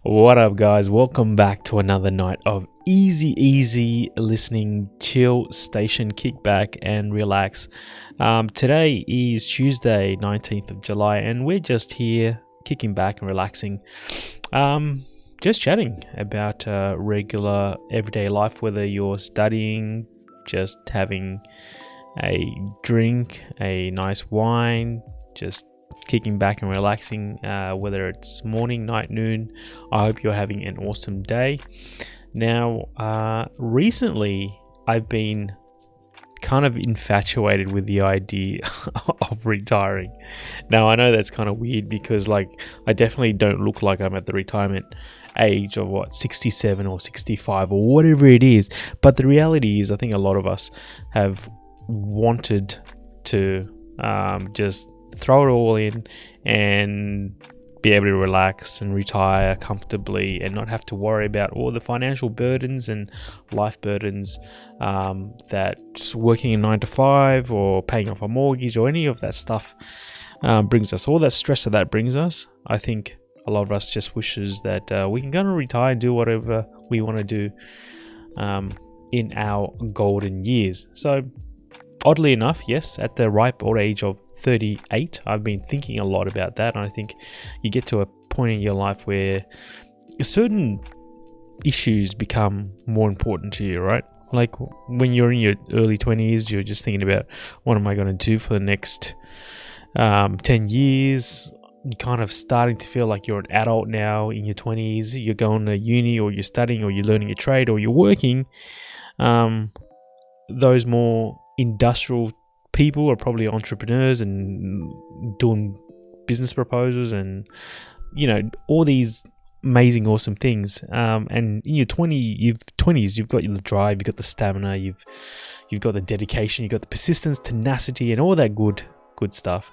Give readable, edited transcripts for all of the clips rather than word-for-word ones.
What up, guys? Welcome back to another night of easy listening, chill station, kick back and relax. Today is Tuesday, 19th of July, and we're just here kicking back and relaxing. Just chatting about regular everyday life, whether you're studying, just having a drink, a nice wine, just kicking back and relaxing, whether it's morning, night, noon. I hope you're having an awesome day. Now, recently I've been kind of infatuated with the idea of retiring. Now, I know that's kind of weird because I definitely don't look like I'm at the retirement age of 67 or 65 or whatever it is, but the reality is I think a lot of us have wanted to just throw it all in and be able to relax and retire comfortably and not have to worry about all the financial burdens and life burdens that working a 9 to 5 or paying off a mortgage or any of that stuff brings us, all that stress that brings us. I think a lot of us just wishes that we can kind of retire and do whatever we want to do in our golden years. So oddly enough, yes, at the ripe old age of 38, I've been thinking a lot about that, and I think you get to a point in your life where certain issues become more important to you, right? Like when you're in your early 20s, you're just thinking about what am I going to do for the next 10 years. You're kind of starting to feel like you're an adult now in your 20s. You're going to uni, or you're studying, or you're learning a trade, or you're working. Those more industrial people are probably entrepreneurs and doing business proposals and all these amazing awesome things, and in your 20s you've got the drive, you've got the stamina, you've got the dedication, you've got the persistence, tenacity and all that good stuff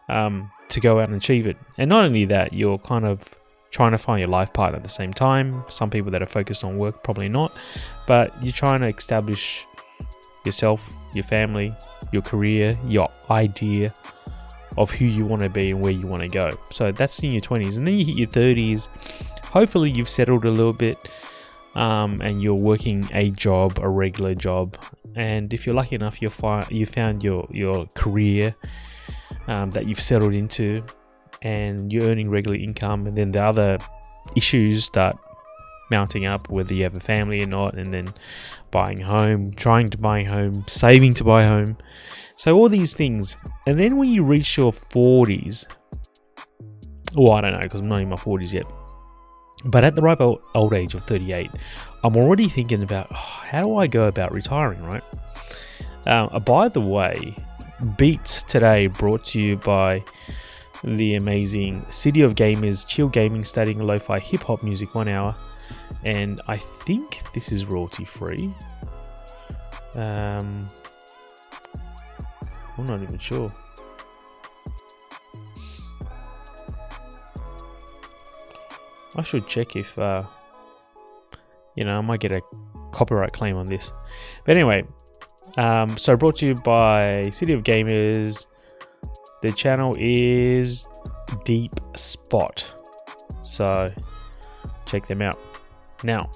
to go out and achieve it. And not only that, you're kind of trying to find your life partner at the same time. Some people that are focused on work, probably not, but you're trying to establish yourself, your family, your career, your idea of who you want to be and where you want to go. So that's in your 20s, and then you hit your 30s. Hopefully you've settled a little bit and you're working a job, a regular job, and if you're lucky enough, you found your career that you've settled into and you're earning regular income. And then the other issues start mounting up, whether you have a family or not, and then buying a home, trying to buy a home, saving to buy a home. So all these things. And then when you reach your 40s, well, I don't know, because I'm not in my 40s yet, but at the ripe old age of 38, I'm already thinking about how do I go about retiring, right? By the way, Beats today brought to you by the amazing City of Gamers, chill gaming, studying lo-fi hip-hop music, 1 hour. And I think this is royalty free. I'm not even sure. I should check if I might get a copyright claim on this. But anyway, so brought to you by City of Gamers. The channel is Deep Spot, so check them out. Now,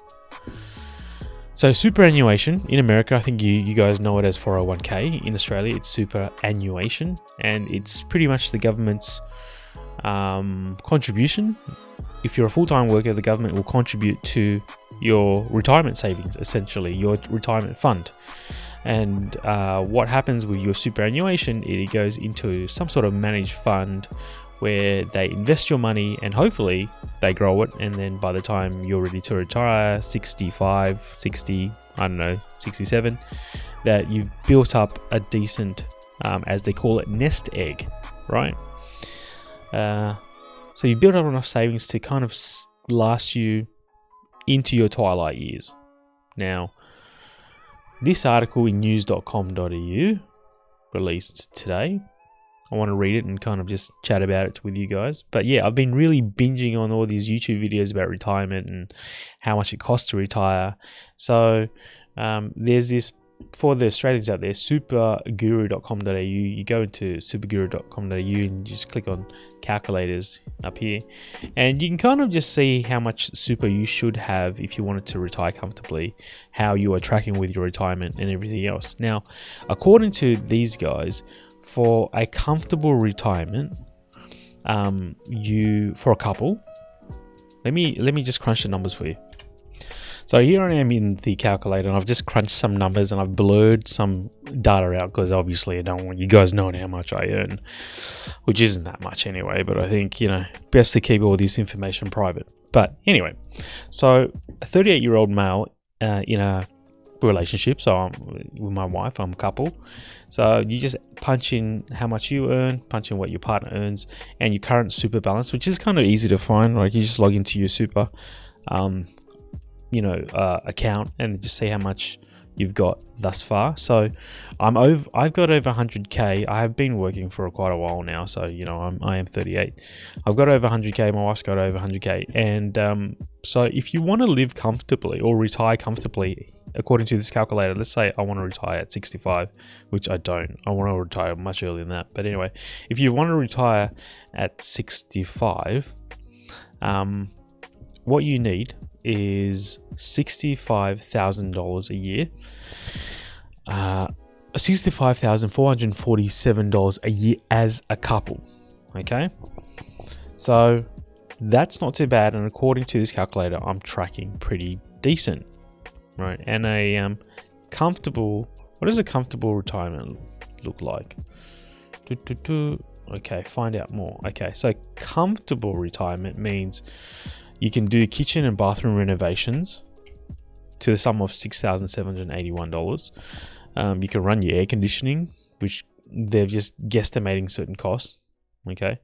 so superannuation in America, I think you guys know it as 401k. In Australia, it's superannuation, and it's pretty much the government's contribution. If you're a full-time worker, the government will contribute to your retirement savings, essentially your retirement fund. And what happens with your superannuation, it goes into some sort of managed fund where they invest your money and hopefully they grow it, and then by the time you're ready to retire, 65, 60, I don't know, 67, that you've built up a decent, as they call it, nest egg, right? So you build up enough savings to kind of last you into your twilight years. Now, this article in news.com.au released today. I want to read it and kind of just chat about it with you guys. But yeah, I've been really binging on all these YouTube videos about retirement and how much it costs to retire. So there's this for the Australians out there, superguru.com.au, you go into superguru.com.au and just click on calculators up here, and you can kind of just see how much super you should have if you wanted to retire comfortably, how you are tracking with your retirement and everything else. Now, according to these guys, for a comfortable retirement, for a couple, let me just crunch the numbers for you. So here I am in the calculator, and I've just crunched some numbers and I've blurred some data out because obviously I don't want you guys knowing how much I earn, which isn't that much anyway, but I think, best to keep all this information private. But anyway, so a 38-year-old male in a relationship, so I'm with my wife, I'm a couple. So you just punch in how much you earn, punch in what your partner earns, and your current super balance, which is kind of easy to find. Like, you just log into your super account and just see how much you've got thus far. So I've got over 100k. I have been working for quite a while now, so I am 38. I've got over 100k. My wife's got over 100k, and so if you want to live comfortably or retire comfortably, according to this calculator, let's say I want to retire at 65, which I don't. I want to retire much earlier than that. But anyway, if you want to retire at 65, what you need is $65,000 a year, $65,447 a year as a couple. Okay, so that's not too bad, and according to this calculator, I'm tracking pretty decent, right? And a comfortable, what does a comfortable retirement look like? Okay, find out more. Okay, so comfortable retirement means you can do kitchen and bathroom renovations to the sum of $6,781. You can run your air conditioning, which they're just guesstimating certain costs. Okay.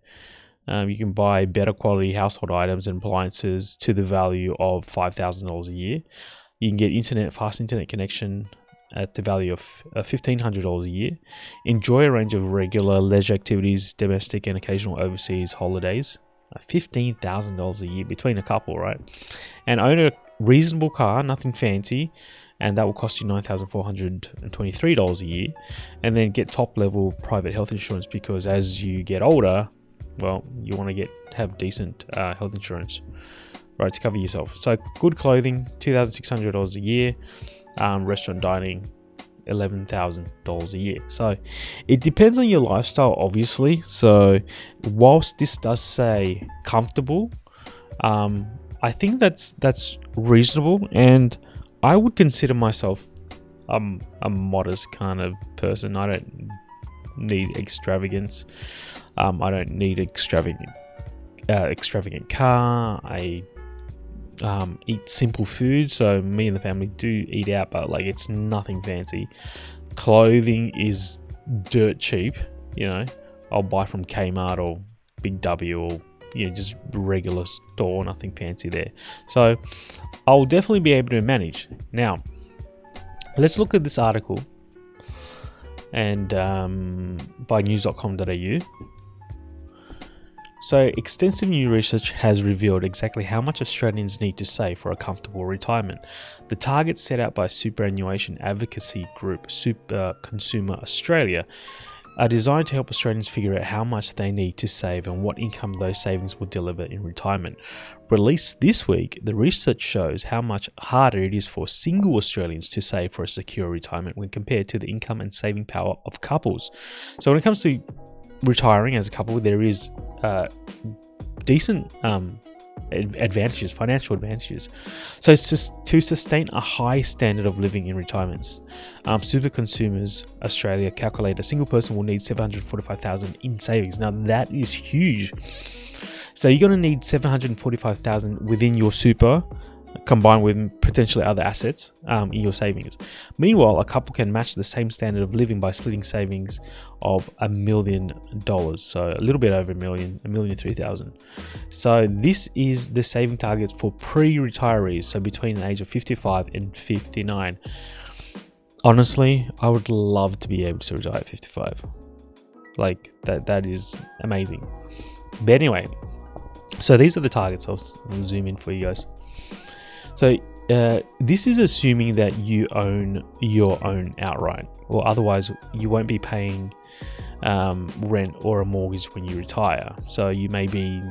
You can buy better quality household items and appliances to the value of $5,000 a year. You can get fast internet connection at the value of $1,500 a year. Enjoy a range of regular leisure activities, domestic and occasional overseas holidays. $15,000 a year between a couple, right? And own a reasonable car, nothing fancy, and that will cost you $9,423 a year. And then get top level private health insurance, because as you get older, well, you want to have decent health insurance, right, to cover yourself. So good clothing, $2,600 a year. Restaurant dining, $11,000 a year. So it depends on your lifestyle, obviously. So whilst this does say comfortable, I think that's reasonable, and I would consider myself a modest kind of person. I don't need extravagance. I don't need extravagant car. I eat simple food, so me and the family do eat out, but like, it's nothing fancy. Clothing is dirt cheap. I'll buy from Kmart or Big W, or just regular store, nothing fancy there. So I'll definitely be able to manage. Now let's look at this article and by news.com.au. So extensive new research has revealed exactly how much Australians need to save for a comfortable retirement. The targets set out by superannuation advocacy group Super Consumer Australia are designed to help Australians figure out how much they need to save and what income those savings will deliver in retirement. Released this week, the research shows how much harder it is for single Australians to save for a secure retirement when compared to the income and saving power of couples. So when it comes to retiring as a couple, there is decent advantages, financial advantages. So it's just to sustain a high standard of living in retirements. Super Consumers Australia calculate a single person will need $745,000 in savings. Now that is huge. So you're going to need $745,000 within your super, combined with potentially other assets in your savings. Meanwhile, a couple can match the same standard of living by splitting savings of $1 million. So a little bit over $1,003,000. So this is the saving targets for pre-retirees, so between the age of 55 and 59. Honestly, I would love to be able to retire at 55. Like that is amazing. But anyway, so these are the targets. I'll zoom in for you guys. So this is assuming that you own your own outright, or otherwise you won't be paying rent or a mortgage when you retire. So you may be,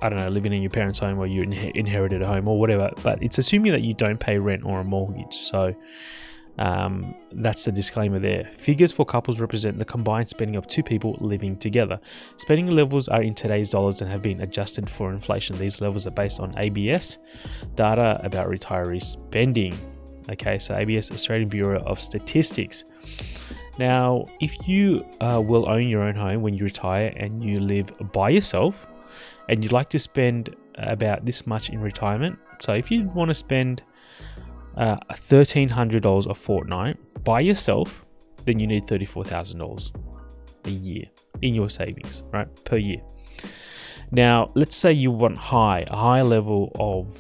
I don't know, living in your parents' home, or you inherited a home or whatever, but it's assuming that you don't pay rent or a mortgage. So that's the disclaimer there. Figures for couples represent the combined spending of two people living together. Spending levels are in today's dollars and have been adjusted for inflation. These levels are based on ABS data about retiree spending. Okay, so ABS, Australian Bureau of Statistics. Now, if you will own your own home when you retire and you live by yourself and you'd like to spend about this much in retirement, so if you want to spend $1,300 a fortnight by yourself, then you need $34,000 a year in your savings, right, per year. Now, let's say you want a high level of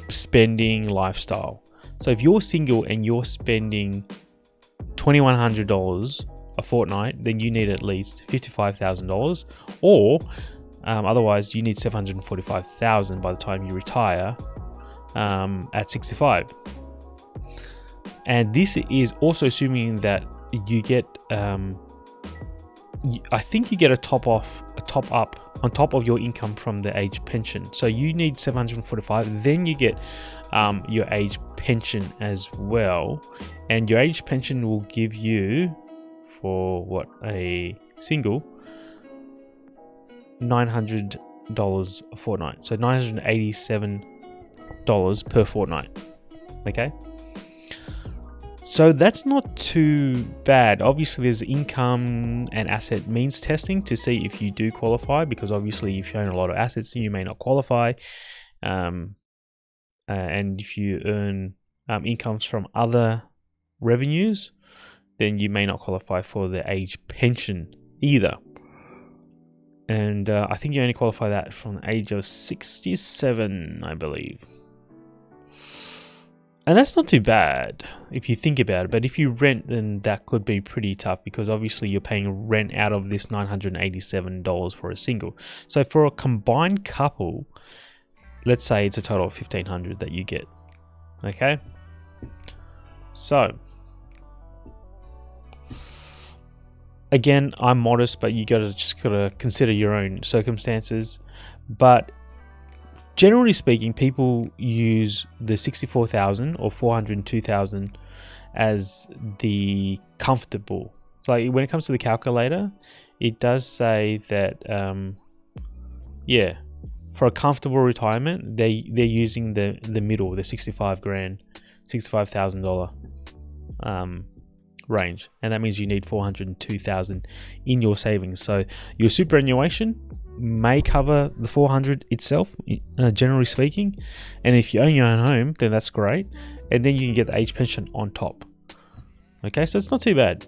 spending lifestyle. So if you're single and you're spending $2,100 a fortnight, then you need at least $55,000, or otherwise you need $745,000 by the time you retire at 65. And this is also assuming that you get, I think you get a top up on top of your income from the age pension. So you need 745, then you get your age pension as well. And your age pension will give you, for what, a single, $900 a fortnight. So $987 per fortnight. Okay. So that's not too bad. Obviously, there's income and asset means testing to see if you do qualify, because obviously if you own a lot of assets, you may not qualify. And if you earn incomes from other revenues, then you may not qualify for the age pension either. And I think you only qualify that from the age of 67, I believe. And that's not too bad if you think about it. But if you rent, then that could be pretty tough, because obviously you're paying rent out of this $987 for a single. So for a combined couple, let's say it's a total of $1,500 that you get. Okay. So again, I'm modest, but you gotta consider your own circumstances. But generally speaking, people use the $64,000 or $402,000 as the comfortable. So like when it comes to the calculator, it does say that for a comfortable retirement, they're using the middle, the $65,000 range, and that means you need $402,000 in your savings. So your superannuation may cover the $400 itself, generally speaking, and if you own your own home, then that's great, and then you can get the age pension on top. Okay, so it's not too bad.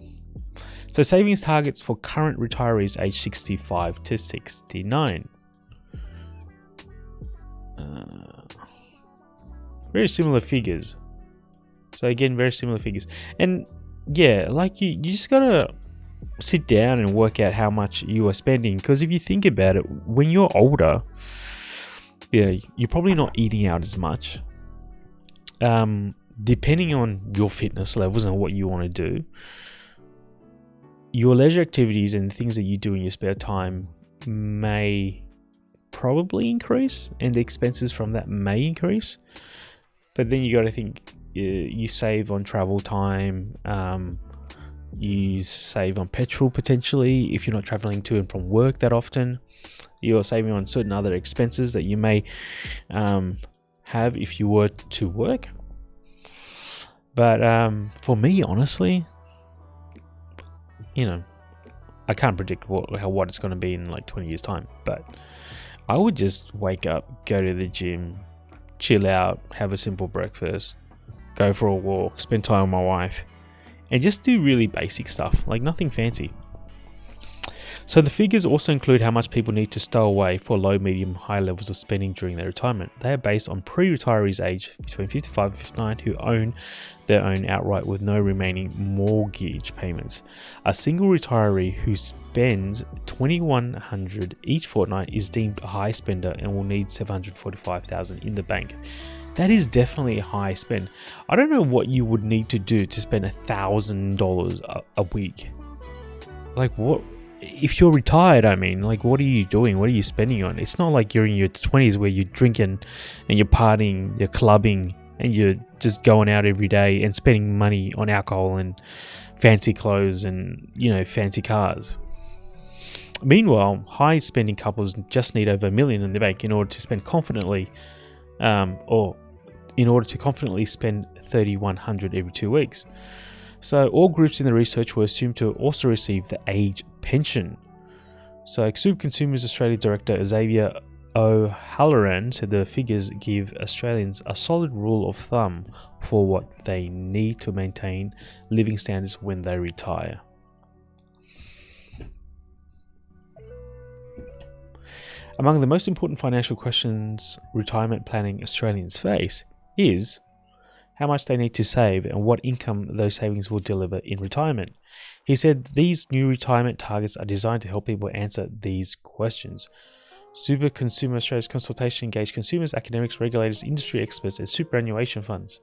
So savings targets for current retirees aged 65 to 69. Very similar figures. So again, very similar figures. And yeah, like you just gotta sit down and work out how much you are spending, because if you think about it, when you're older, you're probably not eating out as much. Depending on your fitness levels and what you want to do, your leisure activities and things that you do in your spare time may probably increase, and the expenses from that may increase. But then you got to think, you save on travel time, you save on petrol potentially if you're not traveling to and from work that often. You're saving on certain other expenses that you may have if you were to work. But for me, honestly, I can't predict what it's going to be in like 20 years time, but I would just wake up, go to the gym, chill out, have a simple breakfast, go for a walk, spend time with my wife, and just do really basic stuff, like nothing fancy. So the figures also include how much people need to stow away for low, medium, high levels of spending during their retirement. They are based on pre-retirees aged between 55 and 59 who own their own outright with no remaining mortgage payments. A single retiree who spends $2,100 each fortnight is deemed a high spender and will need $745,000 in the bank. That is definitely a high spend. I don't know what you would need to do to spend $1,000 a week. Like what? If you're retired, I mean, like, what are you doing? What are you spending on? It's not like you're in your 20s where you're drinking and you're partying, you're clubbing, and you're just going out every day and spending money on alcohol and fancy clothes and, you know, fancy cars. Meanwhile, high spending couples just need over $1 million in the bank in order to spend confidently, or in order to confidently spend $3,100 every 2 weeks. So all groups in the research were assumed to also receive the age pension. So Super Consumers Australia Director Xavier O'Halloran said the figures give Australians a solid rule of thumb for what they need to maintain living standards when they retire. Among the most important financial questions retirement planning Australians face is how much they need to save and what income those savings will deliver in retirement. He said these new retirement targets are designed to help people answer these questions. Super Consumer Australia's consultation engaged consumers, academics, regulators, industry experts, and superannuation funds.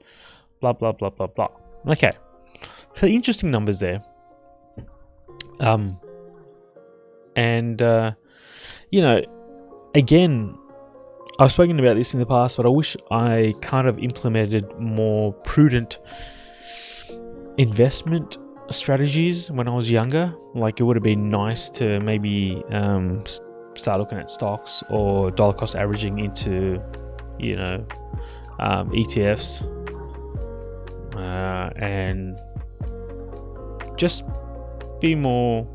Blah, blah, blah, blah, blah. Okay. So interesting numbers there. You know, again, I've spoken about this in the past, but I wish I kind of implemented more prudent investment strategies when I was younger. Like, it would have been nice to maybe start looking at stocks or dollar cost averaging into, you know, ETFs, and just be more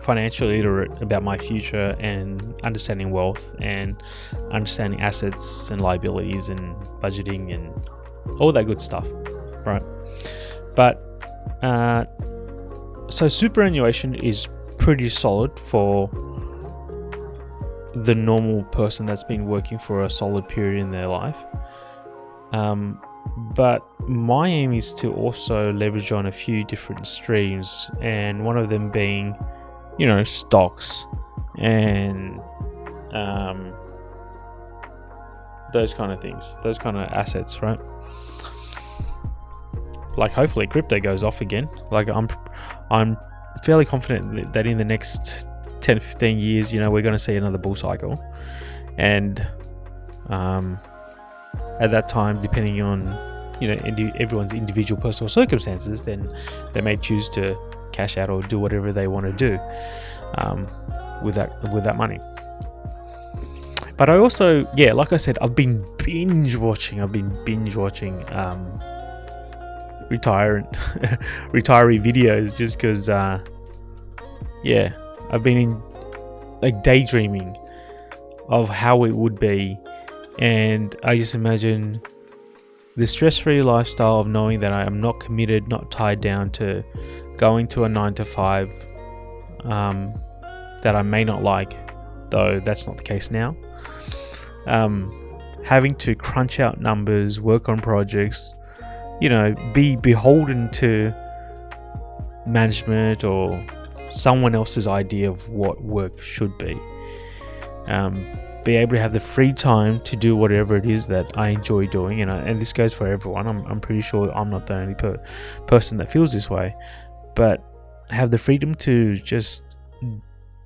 financially literate about my future and understanding wealth and understanding assets and liabilities and budgeting and all that good stuff, right? But so superannuation is pretty solid for the normal person that's been working for a solid period in their life, but my aim is to also leverage on a few different streams, and one of them being, you know, stocks and those kind of things, those kind of assets, right? Like, hopefully crypto goes off again. Like, I'm fairly confident that in the next 10 15 years, you know, we're going to see another bull cycle, and at that time, depending on, you know, everyone's individual personal circumstances, then they may choose to cash out or do whatever they want to do with that money. But I also, yeah, like I said, I've been binge watching retiree videos, just because yeah, I've been in, like, daydreaming of how it would be, and I just imagine the stress-free lifestyle of knowing that I am not committed, not tied down to going to a 9-to-5 that I may not like, though that's not the case now. Having to crunch out numbers, work on projects, you know, be beholden to management or someone else's idea of what work should be. Be able to have the free time to do whatever it is that I enjoy doing, and this goes for everyone. I'm pretty sure I'm not the only person that feels this way, but have the freedom to just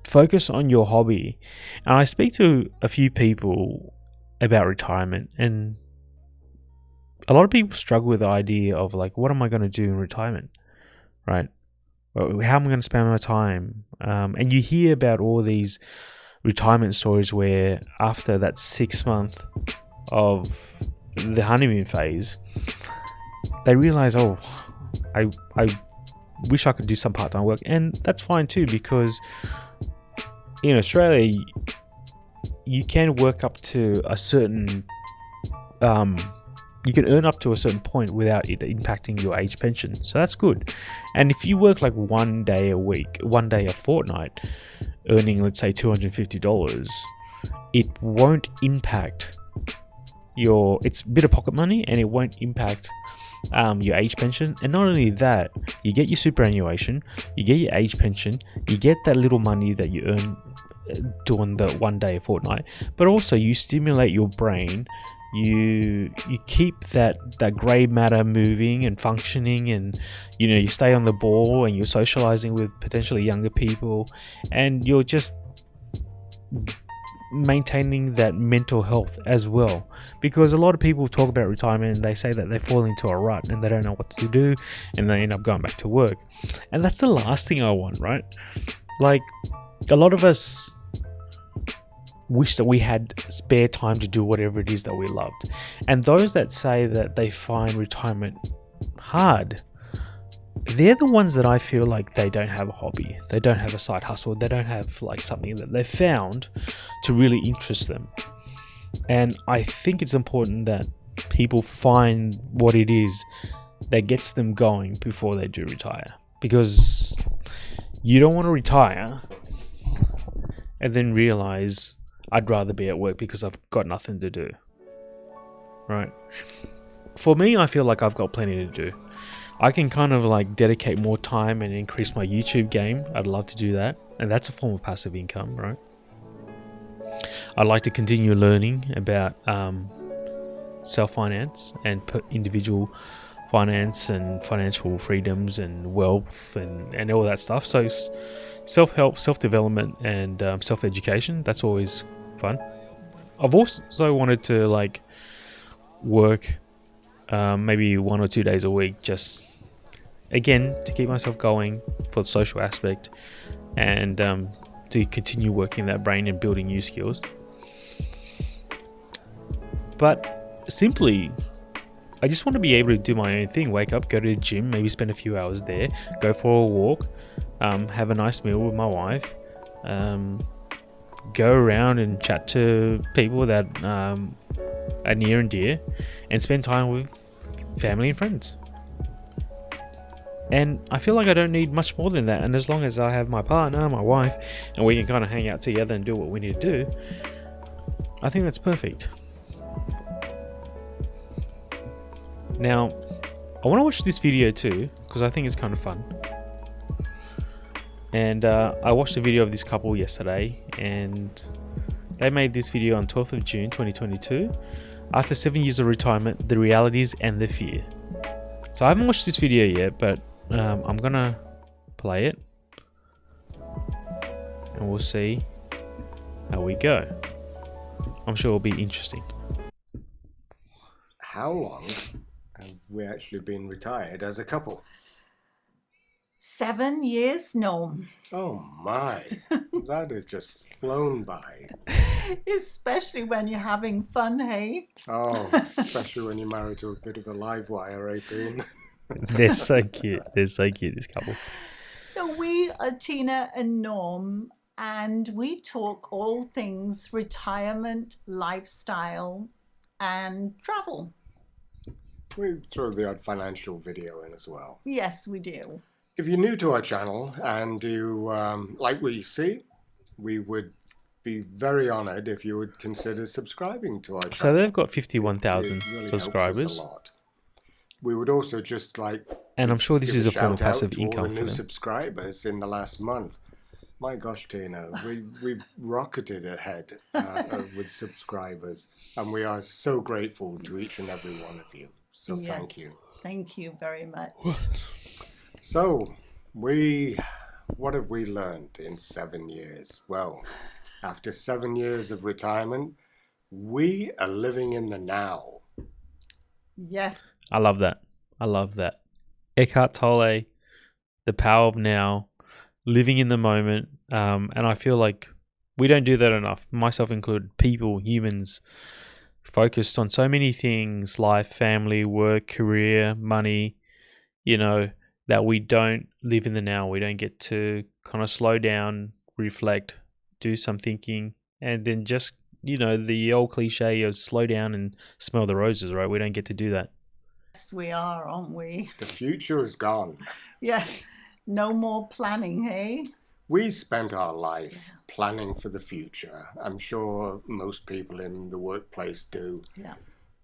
focus on your hobby. And I speak to a few people about retirement, and a lot of people struggle with the idea of, like, what am I going to do in retirement, right? How am I going to spend my time? And you hear about all these retirement stories where after that 6 month of the honeymoon phase, they realize, oh, I wish I could do some part-time work. And that's fine too, because in Australia you can work up to a certain you can earn up to a certain point without it impacting your age pension. So that's good. And if you work like 1 day a week, 1 day a fortnight, earning, let's say, $250, it won't impact it's a bit of pocket money, and it won't impact your age pension. And not only that, you get your superannuation, you get your age pension, you get that little money that you earn doing the 1 day a fortnight, but also you stimulate your brain. You keep that grey matter moving and functioning, and you stay on the ball, and you're socializing with potentially younger people, and you're just maintaining that mental health as well. Because a lot of people talk about retirement and they say that they fall into a rut and they don't know what to do, and they end up going back to work. And that's the last thing I want, right? Like, a lot of us wish that we had spare time to do whatever it is that we loved. And those that say that they find retirement hard, they're the ones that I feel like they don't have a hobby, they don't have a side hustle, they don't have like something that they found to really interest them. And I think it's important that people find what it is that gets them going before they do retire, because you don't want to retire and then realize I'd rather be at work because I've got nothing to do, right? For me, I feel like I've got plenty to do. I can kind of like dedicate more time and increase my YouTube game. I'd love to do that. And that's a form of passive income, right? I'd like to continue learning about self-finance and individual finance and financial freedoms and wealth and all that stuff. So self-help, self-development, and self-education, that's always fun. I've also wanted to like work maybe 1 or 2 days a week, just again to keep myself going for the social aspect, and to continue working that brain and building new skills. But simply, I just want to be able to do my own thing. Wake up, go to the gym, maybe spend a few hours there, go for a walk, have a nice meal with my wife, go around and chat to people that are near and dear, and spend time with family and friends. And I feel like I don't need much more than that. And as long as I have my partner, my wife, and we can kind of hang out together and do what we need to do, I think that's perfect. Now, I want to watch this video too, because I think it's kind of fun. And I watched a video of this couple yesterday, and they made this video on 12th of June 2022. After 7 years of retirement, the realities and the fear. So I haven't watched this video yet, but I'm gonna play it, and we'll see how we go. I'm sure it'll be interesting. How long have we actually been retired as a couple? 7 years? No. Oh my, that has just flown by. Especially when you're having fun, hey? Oh, especially when you're married to a bit of a live wire, 18. They're so cute. They're so cute, this couple. So we are Tina and Norm, and we talk all things retirement, lifestyle, and travel. We throw the odd financial video in as well. Yes, we do. If you're new to our channel and you like what you see, we would be very honored if you would consider subscribing to our channel. So they've got 51,000 really subscribers. helps us a lot. We would also just like, and I'm sure this is a form of passive income all the for new them. subscribers in the last month. My gosh, Tina, we rocketed ahead with subscribers, and we are so grateful to each and every one of you. So Yes, thank you. Thank you very much. So what have we learned in 7 years? Well, after 7 years of retirement, we are living in the now. Yes. I love that. I love that. Eckhart Tolle, the power of now, living in the moment. And I feel like we don't do that enough, myself included. People, humans, focused on so many things, life, family, work, career, money, that we don't live in the now. We don't get to kind of slow down, reflect, do some thinking, and then just the old cliche of slow down and smell the roses, right? We don't get to do that. Yes, we are, aren't we? The future is gone. Yeah. No more planning, hey? We spent our life planning for the future. I'm sure most people in the workplace do. Yeah.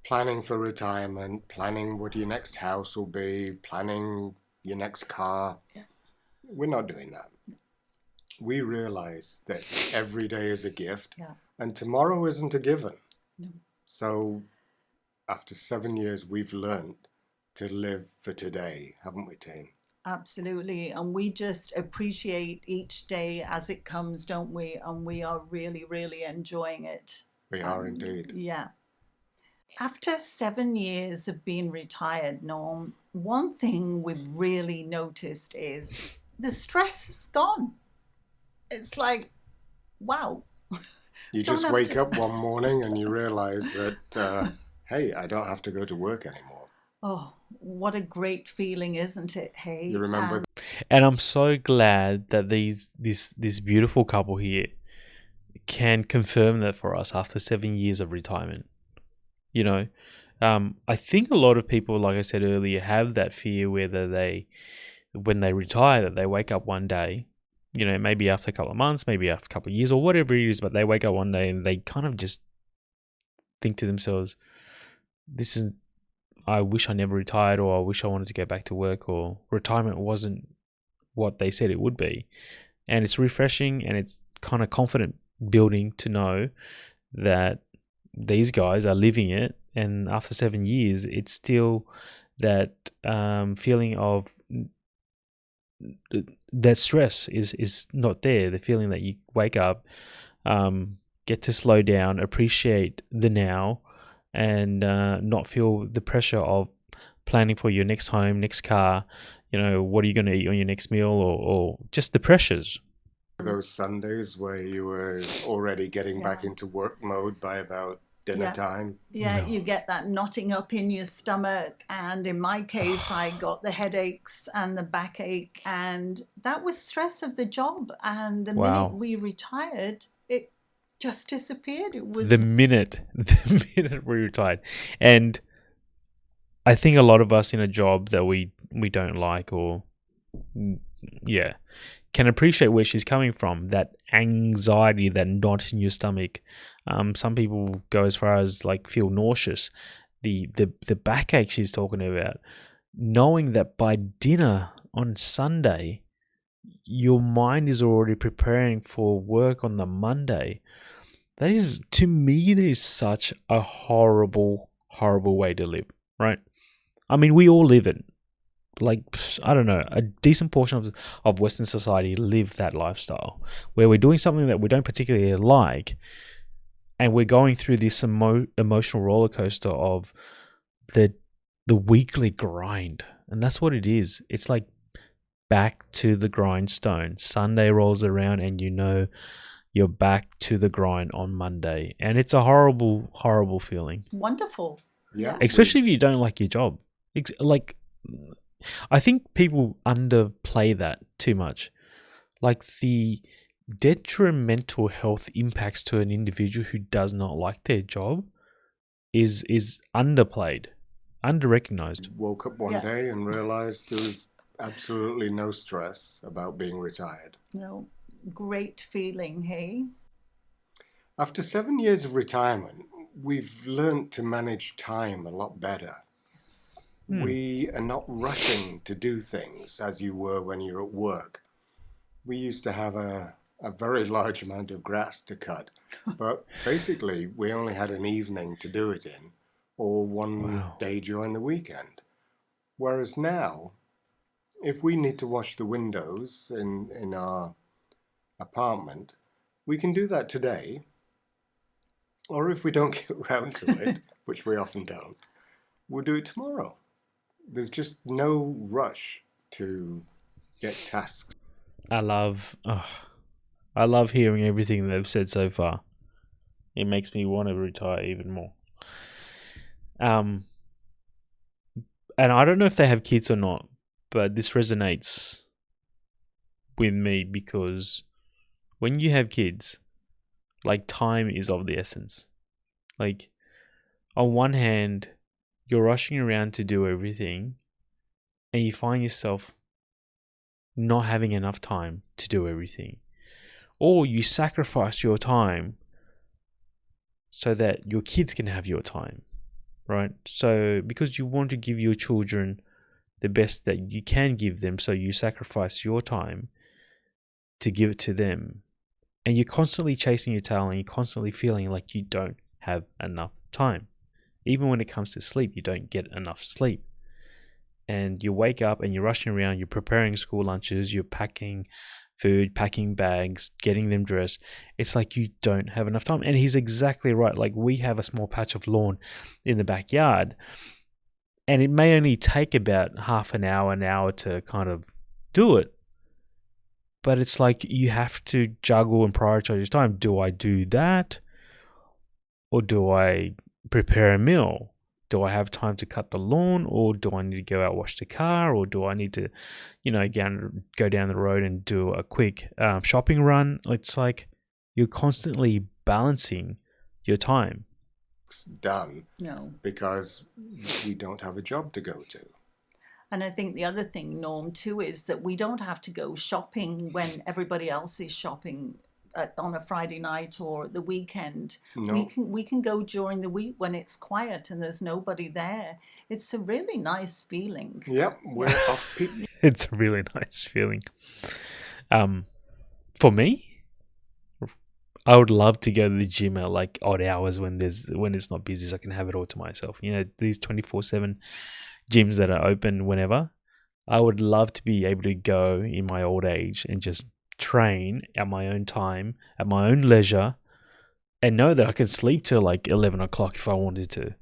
Planning for retirement, planning what your next house will be, planning your next car. Yeah. We're not doing that. We realize that every day is a gift, and tomorrow isn't a given. No. So after 7 years, we've learned to live for today, haven't we, team? Absolutely. And we just appreciate each day as it comes, don't we? And we are really, really enjoying it. We are indeed. Yeah. After 7 years of being retired, Norm, one thing we've really noticed is the stress is gone. It's like, wow. You just wake up one morning and you realize that, hey, I don't have to go to work anymore. Oh, what a great feeling, isn't it? Hey, you remember? And I'm so glad that this beautiful couple here can confirm that for us after 7 years of retirement. I think a lot of people, like I said earlier, have that fear whether when they retire, that they wake up one day, maybe after a couple of months, maybe after a couple of years or whatever it is, but they wake up one day and they kind of just think to themselves, I wish I never retired, or I wish I wanted to go back to work, or retirement wasn't what they said it would be. And it's refreshing and it's kind of confident building to know that these guys are living it. And after 7 years, it's still that feeling of that stress is not there. The feeling that you wake up, get to slow down, appreciate the now, and not feel the pressure of planning for your next home, next car, what are you going to eat on your next meal, or just the pressures. Those Sundays where you were already getting back into work mode by about dinner time. Yeah, you get that knotting up in your stomach. And in my case, I got the headaches and the backache, and that was stress of the job. And the minute we retired, it just disappeared. It was the minute we retired. And I think a lot of us in a job that we don't like, or can appreciate where she's coming from, that anxiety, that knot in your stomach. Some people go as far as like feel nauseous. The backache she's talking about, knowing that by dinner on Sunday your mind is already preparing for work on the Monday. That is, to me, that is such a horrible way to live, right? I mean, we all live it. Like, I don't know, a decent portion of Western society live that lifestyle where we're doing something that we don't particularly like, and we're going through this emotional roller coaster of the weekly grind. And that's what it is. It's like back to the grindstone. Sunday rolls around and you're back to the grind on Monday. And it's a horrible feeling. Wonderful. Yeah. Especially if you don't like your job. Like, I think people underplay that too much. Like, the detrimental health impacts to an individual who does not like their job is underplayed, underrecognized. Woke up one day and realized there was absolutely no stress about being retired. No. Great feeling, hey? After 7 years of retirement, we've learned to manage time a lot better. We are not rushing to do things as you were when you're at work. We used to have a very large amount of grass to cut, but basically we only had an evening to do it in, or one day during the weekend. Whereas now, if we need to wash the windows in our apartment, we can do that today. Or if we don't get round to it, which we often don't, we'll do it tomorrow. There's just no rush to get tasks. I love hearing everything they've said so far. It makes me want to retire even more. And I don't know if they have kids or not, but this resonates with me because when you have kids, like time is of the essence. Like on one hand, you're rushing around to do everything and you find yourself not having enough time to do everything. Or you sacrifice your time so that your kids can have your time, right? So because you want to give your children the best that you can give them, so you sacrifice your time to give it to them. And you're constantly chasing your tail and you're constantly feeling like you don't have enough time. Even when it comes to sleep, you don't get enough sleep. And you wake up and you're rushing around, you're preparing school lunches, you're packing food, packing bags, getting them dressed. It's like you don't have enough time. And he's exactly right. Like, we have a small patch of lawn in the backyard, and it may only take about half an hour to kind of do it. But it's like you have to juggle and prioritize your time. Do I do that? Or do I prepare a meal? Do I have time to cut the lawn, or do I need to go out wash the car, or do I need to, go down the road and do a quick shopping run? It's like you're constantly balancing your time. It's done. No. Because we don't have a job to go to. And I think the other thing, Norm, too, is that we don't have to go shopping when everybody else is shopping on a Friday night or the weekend. No. We can go during the week when it's quiet and there's nobody there. It's a really nice feeling. Yep, we're off peak. It's a really nice feeling. For me, I would love to go to the gym at like odd hours when it's not busy, so I can have it all to myself. These 24/7 gyms that are open whenever. I would love to be able to go in my old age and just train at my own time, at my own leisure, and know that I can sleep till like 11 o'clock if I wanted to.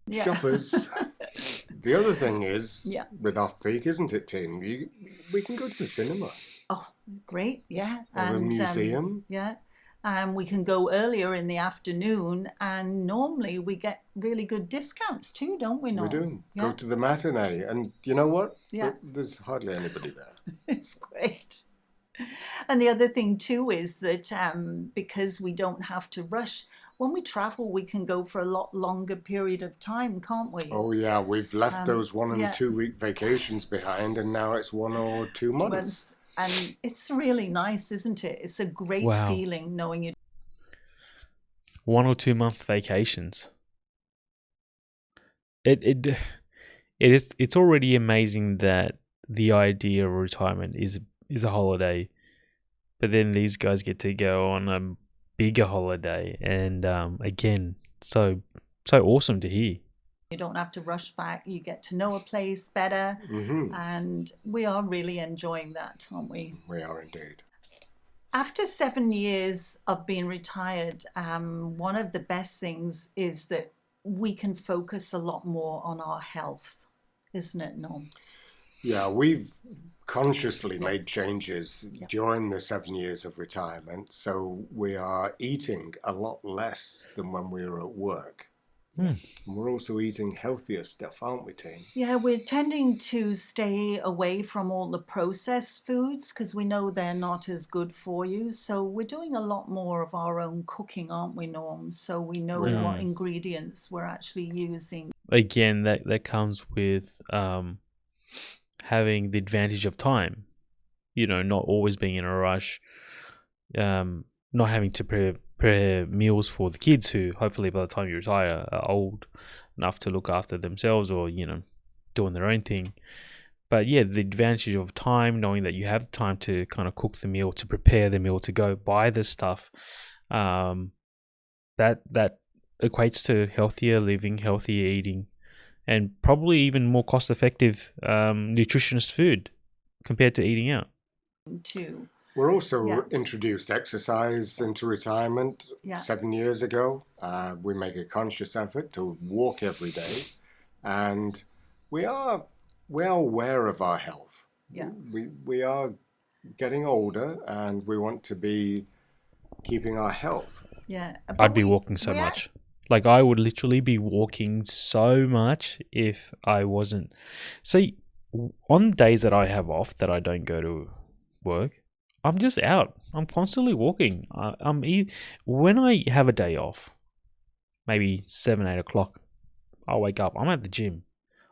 Yeah. Shoppers. The other thing is, Yeah. with off-peak, isn't it, Tim? We can go to the cinema. Oh, great, yeah. Or the museum. Yeah. We can go earlier in the afternoon, and normally we get really good discounts too, don't we, Norm? We do. Yeah. Go to the matinee. And you know what? Yeah. There's hardly anybody there. It's great. And the other thing too is that because we don't have to rush, when we travel, we can go for a lot longer period of time, can't we? Oh, yeah. We've left those 1 and 2 week vacations behind, and now it's 1 or 2 months. And it's really nice, isn't it? It's a great feeling knowing you. 1 or 2 month vacations. It's already amazing that the idea of retirement is a holiday, but then these guys get to go on a bigger holiday, and again, so awesome to hear. You don't have to rush back. You get to know a place better, and we are really enjoying that, aren't we? We are indeed. After 7 years of being retired, one of the best things is that we can focus a lot more on our health, isn't it, Norm? Yeah, we've consciously made changes during the 7 years of retirement, so we are eating a lot less than when we were at work. And we're also eating healthier stuff, aren't we, Tim? Yeah, we're tending to stay away from all the processed foods because we know they're not as good for you. So we're doing a lot more of our own cooking, aren't we, Norm? So we know what ingredients we're actually using. Again, that comes with having the advantage of time. Not always being in a rush, not having to prepare meals for the kids who hopefully by the time you retire are old enough to look after themselves or doing their own thing. But yeah, the advantage of time, knowing that you have time to kind of cook the meal, to prepare the meal, to go buy the stuff, that equates to healthier living, healthier eating, and probably even more cost effective nutritionist food compared to eating out too. We're also introduced exercise into retirement 7 years ago. We make a conscious effort to walk every day, and we are aware of our health. Yeah. We are getting older, and we want to be keeping our health. Yeah. I'd be walking so much. Like, I would literally be walking so much if I wasn't. See, on days that I have off, that I don't go to work, I'm just out. I'm constantly walking. When I have a day off, maybe 7, 8 o'clock, I'll wake up. I'm at the gym.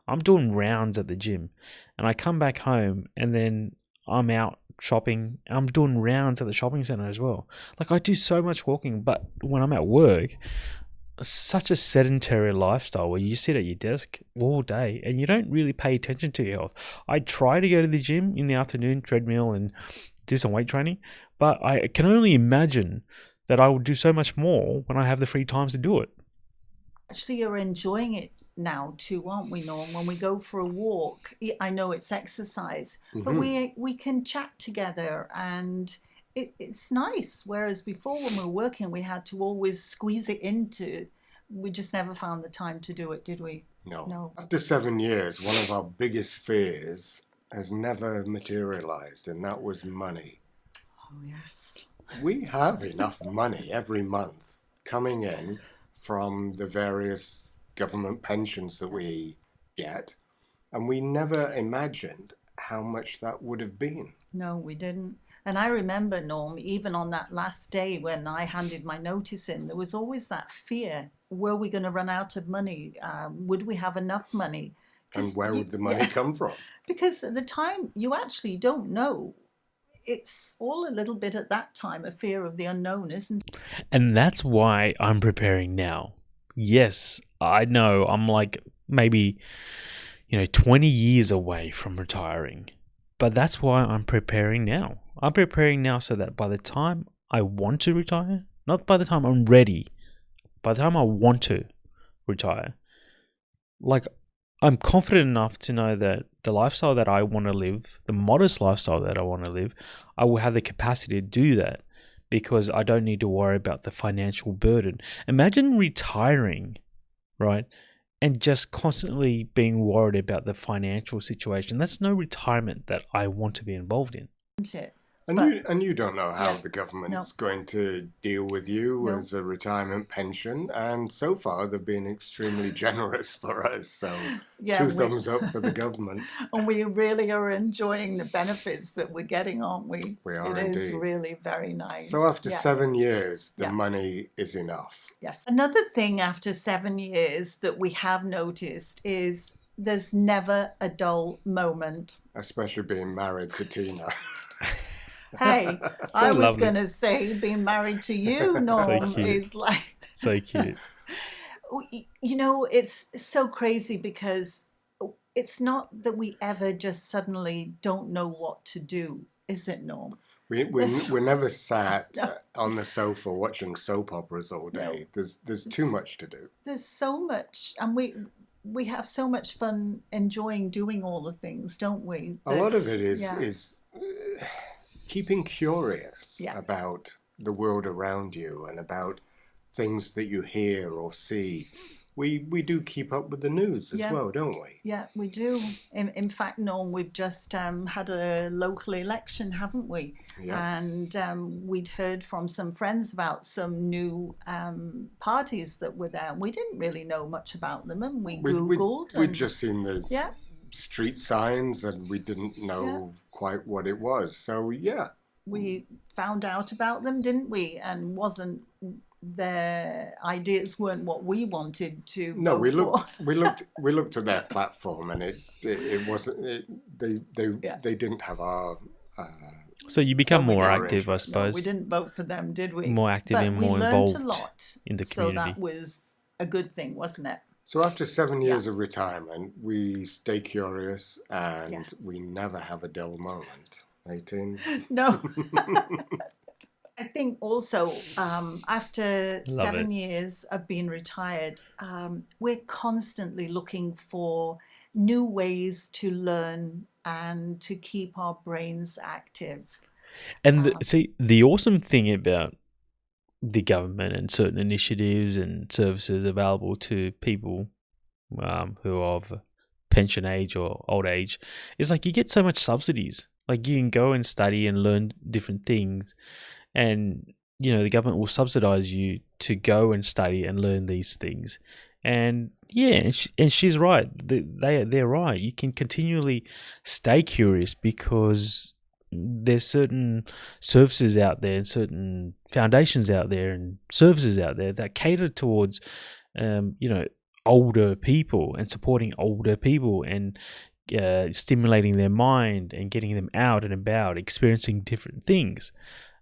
I'm doing rounds at the gym, and I come back home, and then I'm out shopping. I'm doing rounds at the shopping center as well. Like, I do so much walking, but when I'm at work, such a sedentary lifestyle where you sit at your desk all day and you don't really pay attention to your health. I try to go to the gym in the afternoon, treadmill, and do some weight training, but I can only imagine that I will do so much more when I have the free times to do it. Actually, you're enjoying it now too, aren't we, Norm? When we go for a walk, I know it's exercise, but we can chat together, and it's nice. Whereas before, when we were working, we had to always squeeze it into. We just never found the time to do it, did we? No. After 7 years, one of our biggest fears has never materialized, and that was money. Oh, yes. We have enough money every month coming in from the various government pensions that we get, and we never imagined how much that would have been. No, we didn't. And I remember, Norm, even on that last day when I handed my notice in, there was always that fear. Were we going to run out of money? Would we have enough money? And where would the money come from? Because at the time, you actually don't know. It's all a little bit at that time, a fear of the unknown, isn't it? And that's why I'm preparing now. Yes, I know I'm like maybe, 20 years away from retiring. But that's why I'm preparing now. I'm preparing now so that by the time I want to retire, not by the time I'm ready, by the time I want to retire, like, I'm confident enough to know that the lifestyle that I want to live, the modest lifestyle that I want to live, I will have the capacity to do that because I don't need to worry about the financial burden. Imagine retiring, right? And just constantly being worried about the financial situation. That's no retirement that I want to be involved in. Isn't it? And you don't know how the government's going to deal with you as a retirement pension. And so far, they've been extremely generous for us. So two thumbs up for the government. And we really are enjoying the benefits that we're getting, aren't we? We are indeed. It is really very nice. So after 7 years, the money is enough. Yes. Another thing after 7 years that we have noticed is there's never a dull moment. Especially being married to Tina. Hey, so I was going to say being married to you, Norm, is like... So cute. It's so crazy because it's not that we ever just suddenly don't know what to do, is it, Norm? We're never sat on the sofa watching soap operas all day. No. There's too much to do. There's so much, and we have so much fun enjoying doing all the things, don't we? A lot of it is keeping curious about the world around you and about things that you hear or see. We do keep up with the news as well, don't we? Yeah, we do. In fact, Norm, we've just had a local election, haven't we? Yeah. And we'd heard from some friends about some new parties that were there. We didn't really know much about them, and we Googled. We'd just seen the street signs, and we didn't know quite what it was. So, we found out about them, didn't we? And their ideas weren't what we wanted to. No, we looked at their platform, and it wasn't. They didn't have our. So you become more active, I suppose. No, we didn't vote for them, did we? More active and more involved a lot in the community. So that was a good thing, wasn't it? So after 7 years of retirement, we stay curious, and we never have a dull moment. 18. No. I think also after 7 years of being retired, we're constantly looking for new ways to learn and to keep our brains active. And see, the awesome thing about the government and certain initiatives and services available to people who are of pension age or old age is like you get so much subsidies. Like you can go and study and learn different things, and the government will subsidize you to go and study and learn these things. And and she's right. They're right. You can continually stay curious because there's certain services out there and certain foundations out there and services out there that cater towards, older people and supporting older people and stimulating their mind and getting them out and about, experiencing different things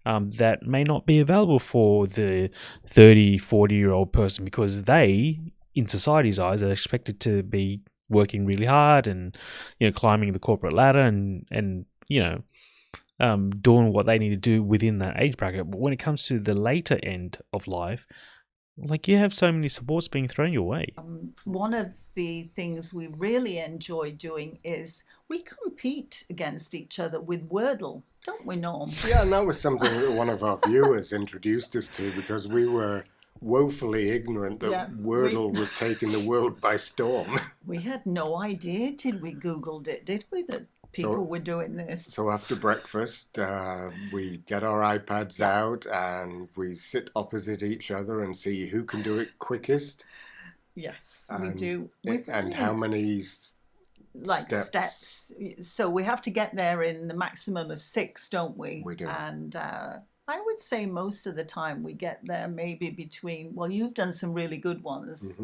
that may not be available for the 30, 40-year-old person, because they, in society's eyes, are expected to be working really hard and, climbing the corporate ladder and doing what they need to do within that age bracket. But when it comes to the later end of life, like, you have so many supports being thrown your way. One of the things we really enjoy doing is we compete against each other with Wordle, don't we, Norm? Yeah, and that was something that one of our viewers introduced us to, because we were woefully ignorant that Wordle was taking the world by storm. We had no idea, did we? Googled it, did we, that people were doing this? So after breakfast, we get our iPads out and we sit opposite each other and see who can do it quickest. Yes, we do. And how many steps. So we have to get there in the maximum of 6, don't we? We do. And I would say most of the time we get there maybe between, well, you've done some really good ones,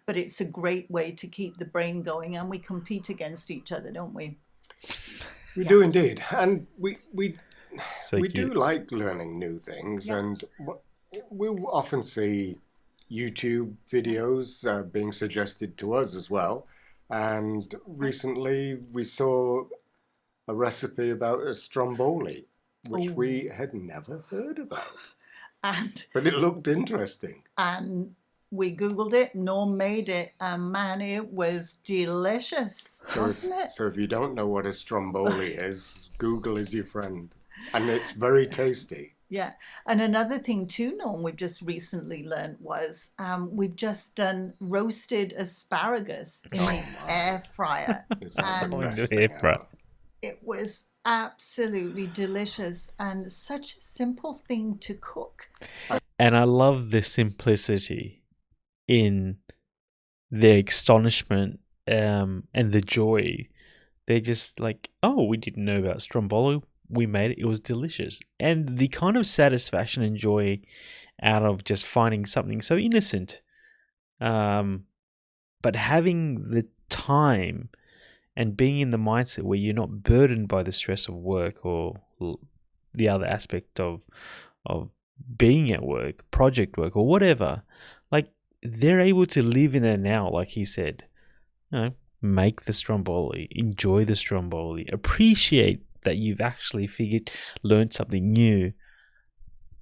but it's a great way to keep the brain going, and we compete against each other, don't we? We do indeed. And we So do like learning new things, and we often see YouTube videos being suggested to us as well. And recently we saw a recipe about a stromboli, which we had never heard about. But it looked interesting. And we Googled it, Norm made it, and man, it was delicious, wasn't it? So if you don't know what a stromboli is, Google is your friend. And it's very tasty. Yeah. And another thing too, Norm, we've just recently learned was we've just done roasted asparagus in the air fryer. It was absolutely delicious and such a simple thing to cook. And I love the simplicity in their astonishment and the joy. They're just like, oh, we didn't know about stromboli. We made it. It was delicious. And the kind of satisfaction and joy out of just finding something so innocent, but having the time and being in the mindset where you're not burdened by the stress of work or the other aspect of being at work, project work or whatever. Like, they're able to live in it now, like he said. Make the stromboli, enjoy the stromboli, appreciate that you've actually learned something new.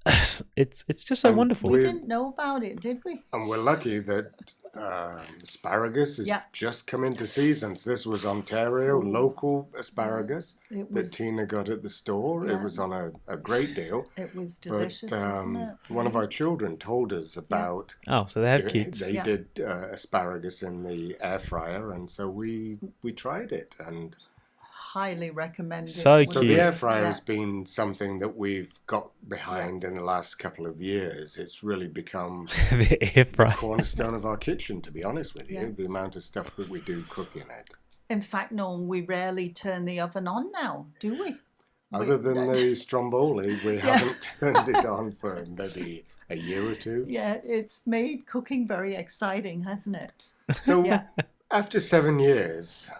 It's just so wonderful. We didn't know about it, did we? And we're lucky that asparagus has just come into seasons. This was Ontario local asparagus that Tina got at the store. It was on a great deal. It was delicious, wasn't it? One of our children told us about. Oh, so they have kids. They did asparagus in the air fryer, and so we tried it and. Highly recommended. So the air fryer has been something that we've got behind in the last couple of years. It's really become the air fryer cornerstone of our kitchen, to be honest with you. The amount of stuff that we do cook in it. In fact, Norm, we rarely turn the oven on now, do we? Other than the stromboli, we haven't turned it on for maybe a year or two. Yeah, it's made cooking very exciting, hasn't it? So after 7 years,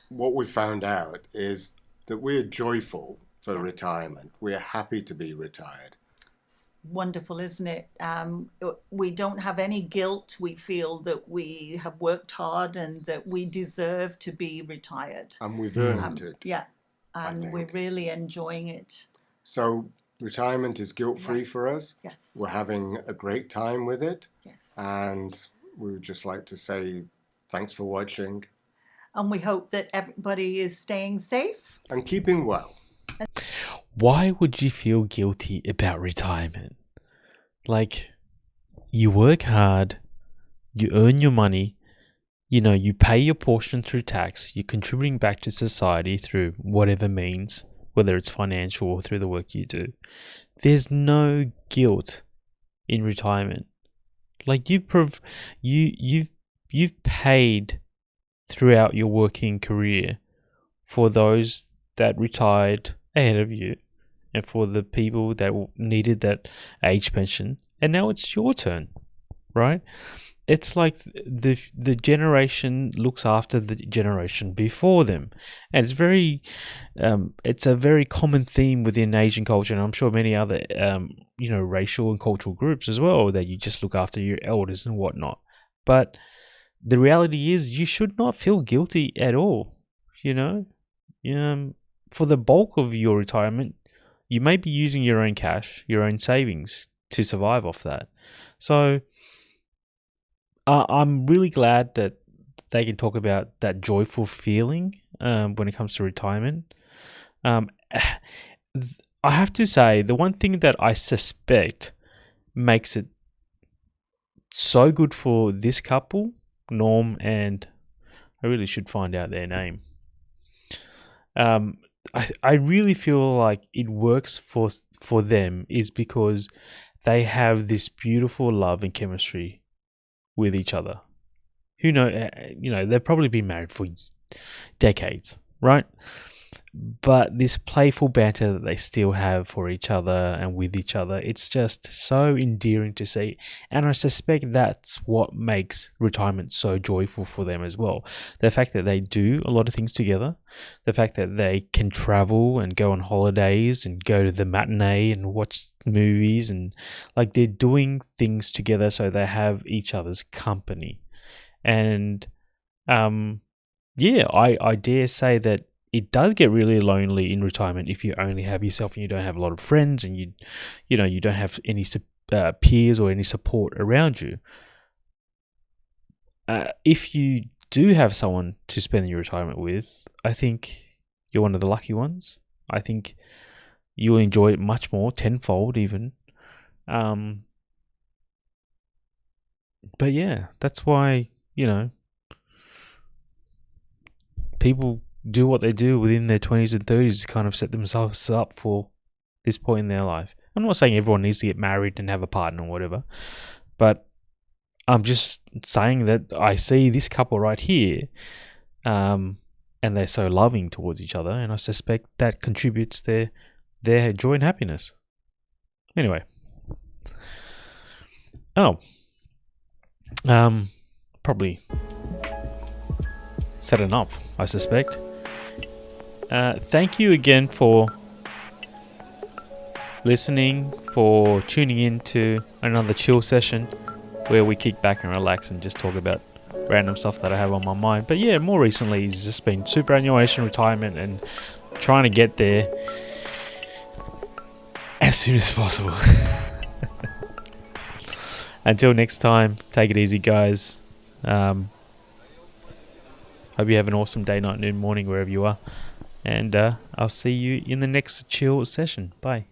what we found out is that we're joyful for retirement. We're happy to be retired. It's wonderful, isn't it? We don't have any guilt. We feel that we have worked hard and that we deserve to be retired. And we've earned it. Yeah, and we're really enjoying it. So retirement is guilt-free for us. Yes. We're having a great time with it. Yes. And we would just like to say thanks for watching. And we hope that everybody is staying safe. And keeping well. Why would you feel guilty about retirement? Like, you work hard, you earn your money, you pay your portion through tax, you're contributing back to society through whatever means, whether it's financial or through the work you do. There's no guilt in retirement. Like, you've paid throughout your working career for those that retired ahead of you and for the people that needed that age pension, and now it's your turn, right? It's like the generation looks after the generation before them, and it's a very common theme within Asian culture, and I'm sure many other racial and cultural groups as well, that you just look after your elders and whatnot. But the reality is, you should not feel guilty at all. For the bulk of your retirement, you may be using your own cash, your own savings to survive off that. So I'm really glad that they can talk about that joyful feeling when it comes to retirement. I have to say, the one thing that I suspect makes it so good for this couple, Norm, and I really should find out their name. I really feel like it works for them is because they have this beautiful love and chemistry with each other. They've probably been married for decades, right? But this playful banter that they still have for each other and with each other, it's just so endearing to see. And I suspect that's what makes retirement so joyful for them as well. The fact that they do a lot of things together, the fact that they can travel and go on holidays and go to the matinee and watch movies, and like they're doing things together so they have each other's company. And I dare say that it does get really lonely in retirement if you only have yourself and you don't have a lot of friends, and you don't have any peers or any support around you. If you do have someone to spend your retirement with, I think you're one of the lucky ones. I think you'll enjoy it much more, tenfold even. But yeah, that's why, people do what they do within their 20s and 30s to kind of set themselves up for this point in their life. I'm not saying everyone needs to get married and have a partner or whatever, but I'm just saying that I see this couple right here, and they're so loving towards each other, and I suspect that contributes their joy and happiness. Anyway. Probably said enough, I suspect. Thank you again for listening, for tuning in to another chill session where we kick back and relax and just talk about random stuff that I have on my mind. But yeah, more recently it's just been superannuation, retirement, and trying to get there as soon as possible. Until next time, take it easy, guys. Hope you have an awesome day, night, noon, morning, wherever you are. And I'll see you in the next chill session. Bye.